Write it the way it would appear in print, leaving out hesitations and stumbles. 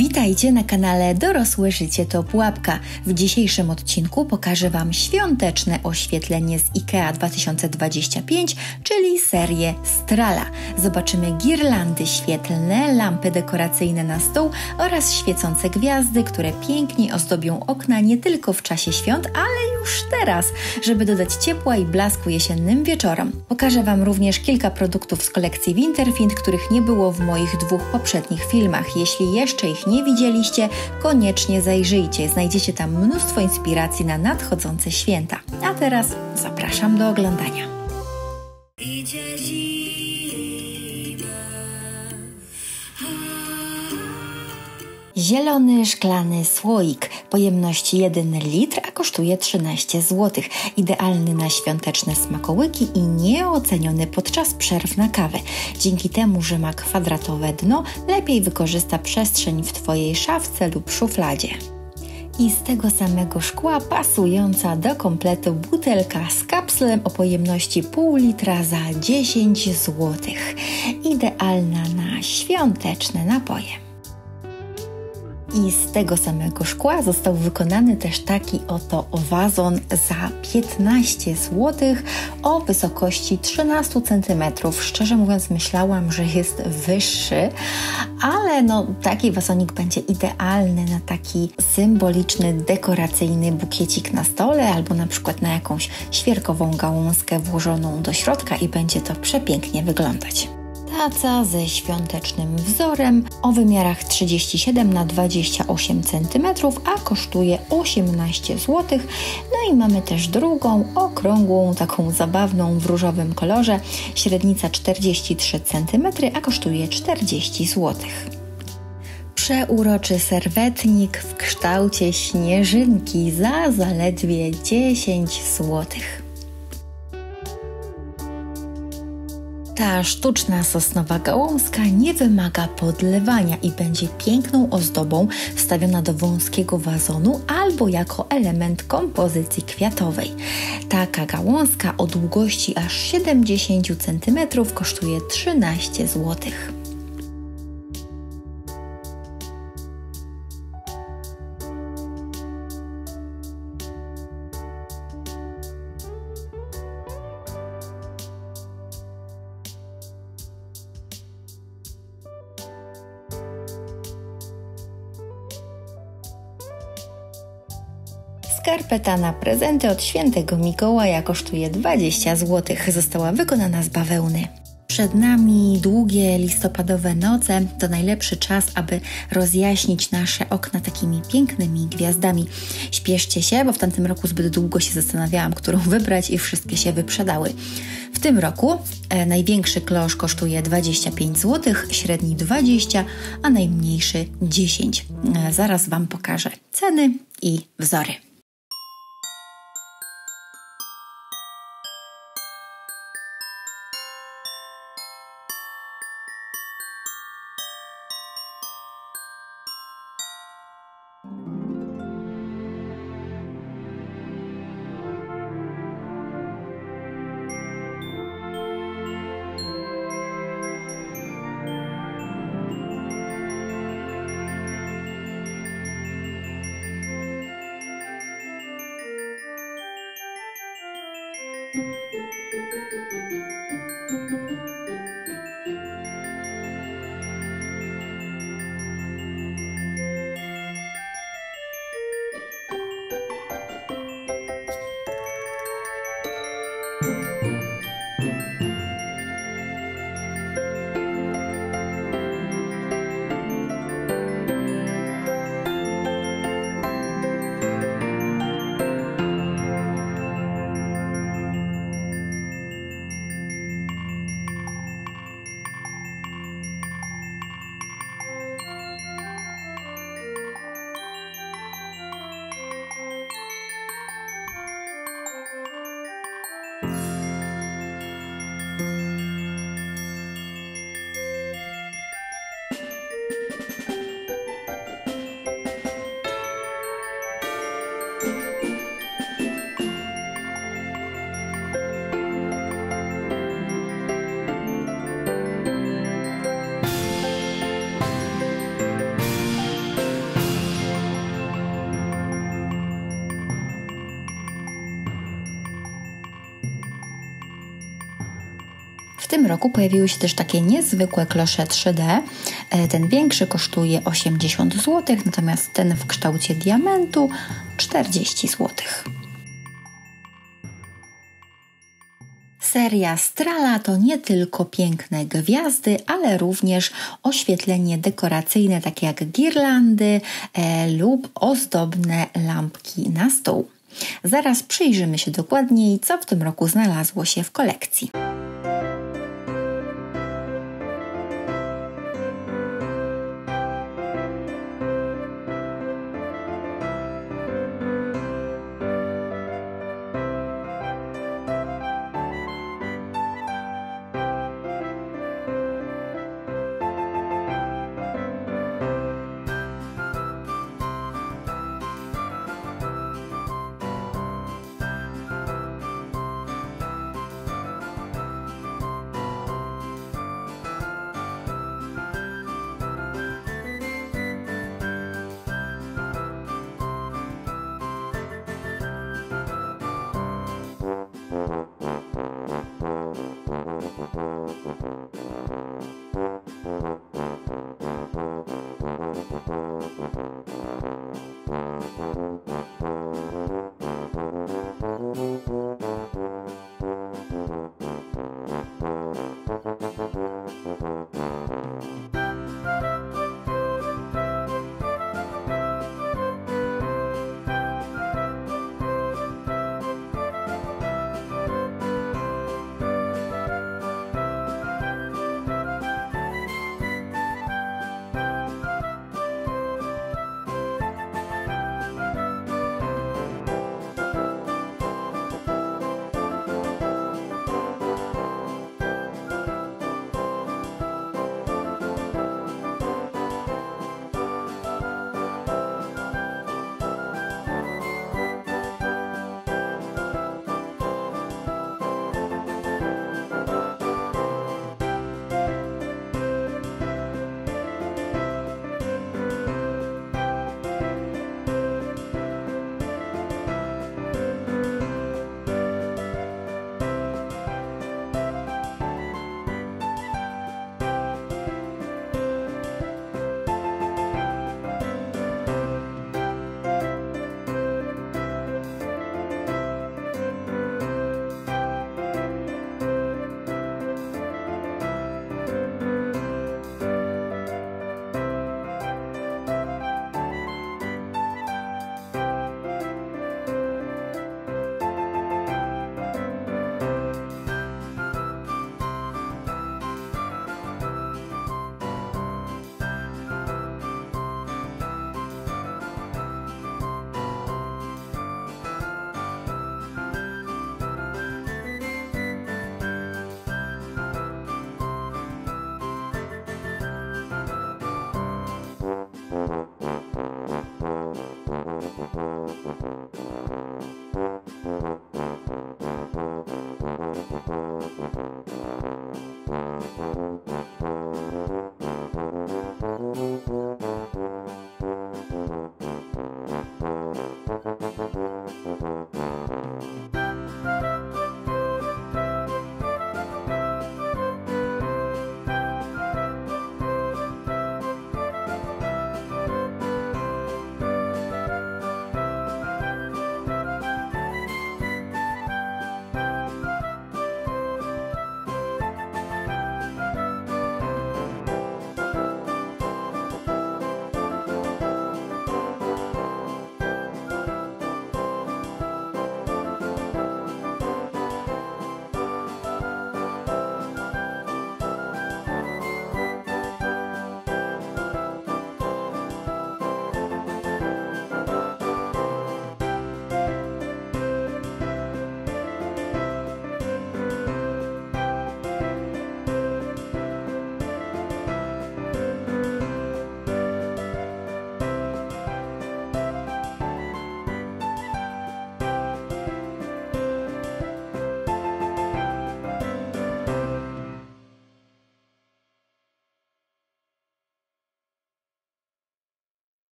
Witajcie na kanale Dorosłe Życie to Pułapka. W dzisiejszym odcinku pokażę Wam świąteczne oświetlenie z IKEA 2025, czyli serię Strala. Zobaczymy girlandy świetlne, lampy dekoracyjne na stół oraz świecące gwiazdy, które pięknie ozdobią okna nie tylko w czasie świąt, ale już teraz, żeby dodać ciepła i blasku jesiennym wieczorom. Pokażę Wam również kilka produktów z kolekcji Winterfind, których nie było w moich dwóch poprzednich filmach. Jeśli jeszcze ich nie widzieliście, koniecznie zajrzyjcie. Znajdziecie tam mnóstwo inspiracji na nadchodzące święta. A teraz zapraszam do oglądania. Idzie zima. Zielony szklany słoik, pojemności 1 litr, a kosztuje 13 zł. Idealny na świąteczne smakołyki i nieoceniony podczas przerw na kawę. Dzięki temu, że ma kwadratowe dno, lepiej wykorzysta przestrzeń w Twojej szafce lub szufladzie. I z tego samego szkła pasująca do kompletu butelka z kapslem o pojemności pół litra za 10 zł. Idealna na świąteczne napoje. I z tego samego szkła został wykonany też taki oto wazon za 15 zł o wysokości 13 cm. Szczerze mówiąc myślałam, że jest wyższy, ale taki wazonik będzie idealny na taki symboliczny, dekoracyjny bukiecik na stole albo na przykład na jakąś świerkową gałązkę włożoną do środka i będzie to przepięknie wyglądać. Taca ze świątecznym wzorem o wymiarach 37 na 28 cm, a kosztuje 18 zł. No i mamy też drugą, okrągłą, taką zabawną w różowym kolorze, średnica 43 cm, a kosztuje 40 zł. Przeuroczy serwetnik w kształcie śnieżynki za zaledwie 10 zł. Ta sztuczna sosnowa gałązka nie wymaga podlewania i będzie piękną ozdobą wstawiona do wąskiego wazonu albo jako element kompozycji kwiatowej. Taka gałązka o długości aż 70 cm kosztuje 13 zł. Skarpeta na prezenty od świętego Mikołaja kosztuje 20 zł. Została wykonana z bawełny. Przed nami długie listopadowe noce. To najlepszy czas, aby rozjaśnić nasze okna takimi pięknymi gwiazdami. Śpieszcie się, bo w tamtym roku zbyt długo się zastanawiałam, którą wybrać i wszystkie się wyprzedały. W tym roku największy klosz kosztuje 25 zł, średni 20, a najmniejszy 10. Zaraz Wam pokażę ceny i wzory. tym roku pojawiły się też takie niezwykłe klosze 3D. Ten większy kosztuje 80 zł, natomiast ten w kształcie diamentu 40 zł. Seria Strala to nie tylko piękne gwiazdy, ale również oświetlenie dekoracyjne, takie jak girlandy lub ozdobne lampki na stół. Zaraz przyjrzymy się dokładniej, co w tym roku znalazło się w kolekcji.